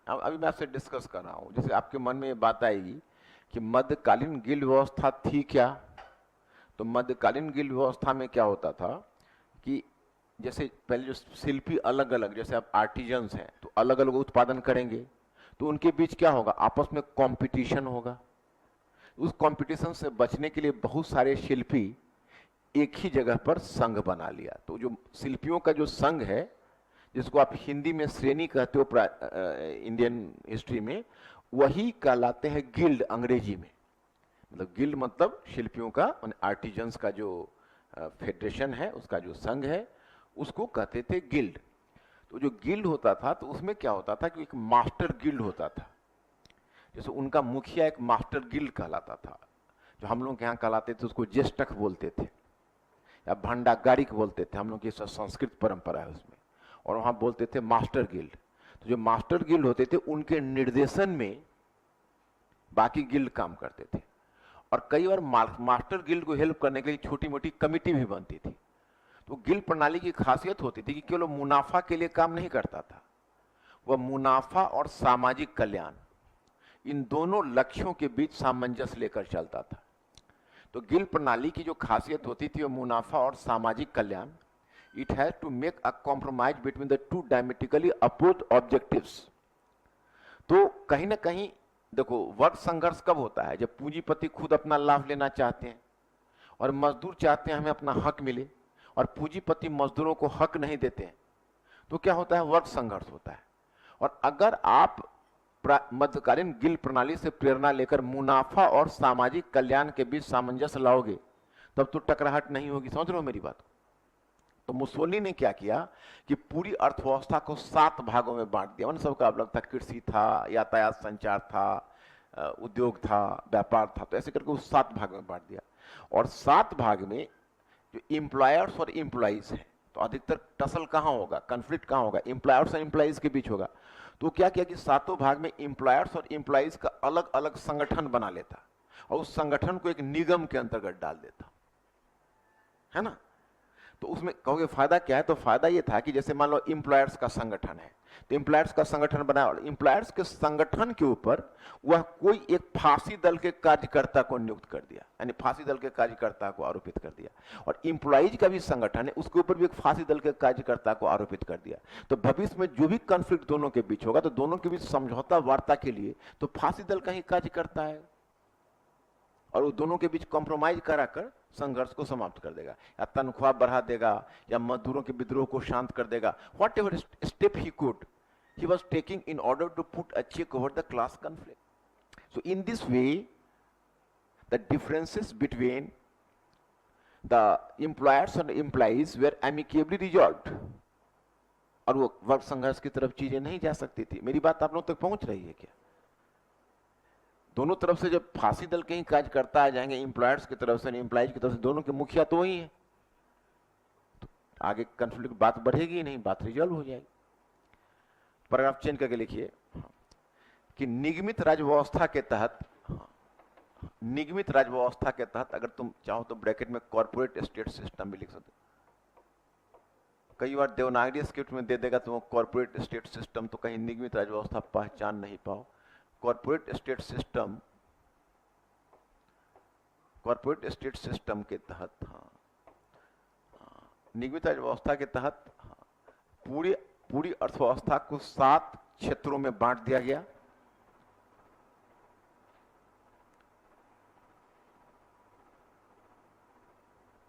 अभी मैं आपसे डिस्कस कर रहा हूँ, जैसे आपके मन में ये बात आएगी कि मध्यकालीन गिल्ड व्यवस्था थी क्या। तो मध्यकालीन गिल्ड व्यवस्था में क्या होता था कि जैसे पहले जो शिल्पी अलग अलग, जैसे आप आर्टिजन्स हैं तो अलग अलग उत्पादन करेंगे, तो उनके बीच क्या होगा, आपस में कंपटीशन होगा। उस कंपटीशन से बचने के लिए बहुत सारे शिल्पी एक ही जगह पर संघ बना लिया। तो जो शिल्पियों का जो संघ है, जिसको आप हिंदी में श्रेणी कहते हो इंडियन हिस्ट्री में, वही कहलाते हैं गिल्ड अंग्रेजी में। मतलब गिल्ड मतलब शिल्पियों का, आर्टिजन्स का जो फेडरेशन है, उसका जो संघ है, उसको कहते थे गिल्ड। तो जो गिल्ड होता था तो उसमें क्या होता था कि एक मास्टर गिल्ड होता था। जैसे उनका मुखिया एक मास्टर गिल्ड कहलाता था, जो हम लोग यहाँ कहलाते थे उसको ज्येष्ठक बोलते थे या भंडागारिक बोलते थे, हम लोग की संस्कृत परंपरा है उसमें। और वहाँ बोलते थे मास्टर गिल्ड। तो जो मास्टर गिल्ड होते थे उनके निर्देशन में बाकी गिल्ड काम करते थे। और कई बार मास्टर गिल्ड को हेल्प करने के लिए छोटी मोटी कमिटी भी बनती थी। तो गिल्ड प्रणाली की खासियत होती थी कि केवल मुनाफा के लिए काम नहीं करता था, वह मुनाफा और सामाजिक कल्याण, इन दोनों लक्ष्यों के बीच सामंजस्य लेकर चलता था। तो गिल्ड प्रणाली की जो खासियत होती थी वो मुनाफा और सामाजिक कल्याण। It has to make a compromise between the two diametrically oppose objectives. तो कहीं ना कहीं देखो, वर्ग संघर्ष कब होता है, जब पूंजीपति खुद अपना लाभ लेना चाहते हैं और मजदूर चाहते हैं हमें अपना हक मिले, और पूंजीपति मजदूरों को हक नहीं देते हैं, तो क्या होता है, वर्ग संघर्ष होता है। और अगर आप मध्यकालीन गिल्ड प्रणाली से प्रेरणा लेकर मुनाफा और सामाजिक कल्याण के बीच सामंजस्य लाओगे, तब तो टकराहट नहीं होगी। समझ रहे हो मेरी बात? तो मुसोलिनी ने क्या किया कि पूरी अर्थव्यवस्था को 7 भागों में बांट दिया। उन सबका अलग था, कृषि था, यातायात संचार था, उद्योग था, व्यापार था। तो ऐसे करके उस 7 भागों में बांट दिया। और 7 भाग में जो एम्प्लॉयर्स और एम्प्लॉइज है, तो अधिकतर टसल कहाँ होगा, कन्फ्लिक्ट कहाँ होगा, एम्प्लॉयर्स और एम्प्लॉइज के बीच होगा। तो क्या किया कि 7 भाग में एम्प्लॉयर्स और एम्प्लॉइज का अलग अलग संगठन बना लेता और उस संगठन को एक निगम के अंतर्गत डाल देता, है ना। तो उसमें कहोगे फायदा क्या है, तो फायदा ये था कि जैसे मान लो एम्प्लॉयर्स का संगठन है, तो एम्प्लॉयर्स का संगठन बनाया और एम्प्लॉयर्स के संगठन के ऊपर वह कोई एक फांसी दल के कार्यकर्ता को नियुक्त कर दिया, यानी फांसी दल के कार्यकर्ता को आरोपित कर दिया। और एम्प्लॉइज का भी संगठन है, उसके ऊपर भी एक फांसी दल के कार्यकर्ता को आरोपित कर दिया। तो भविष्य में जो भी कॉन्फ्लिक्ट दोनों के बीच होगा, तो दोनों के बीच समझौता वार्ता के लिए तो फांसी दल का ही कार्यकर्ता है, और वो दोनों के बीच कॉम्प्रोमाइज कराकर संघर्ष को समाप्त कर देगा, या तनख्वाह बढ़ा देगा, या मजदूरों के विद्रोह को शांत कर देगा। What ever step he could, he was taking in order to put a check over the class conflict. So in this way, the differences between the employers and employees were amicably resolved. और वो वर्ग संघर्ष की तरफ चीजें नहीं जा सकती थी। मेरी बात आप लोगों तक पहुंच रही है क्या? दोनों तरफ से जब फांसी दल के ही कार्यकर्ता आ जाएंगे, एम्प्लॉयर्स की तरफ से, एम्प्लॉइज की तरफ से, दोनों के मुखिया तो वही है, तो आगे कॉन्फ्लिक्ट बात बढ़ेगी नहीं, बात रिजॉल्व हो जाएगी। पैराग्राफ चेंज करके लिखिए कि निगमित राजव्यवस्था के तहत, निगमित राजव्यवस्था के तहत, अगर तुम चाहो तो ब्रैकेट में कॉर्पोरेट स्टेट सिस्टम भी लिख सकते। कई बार देवनागरी स्क्रिप्ट में दे देगा तो कॉर्पोरेट स्टेट सिस्टम, तो कहीं निगमित राजव्यवस्था पहचान नहीं पाओ। Corporate state system, corporate state system के तहत, निगमित राजव्यवस्था के तहत पूरी अर्थव्यवस्था को 7 क्षेत्रों में बांट दिया गया।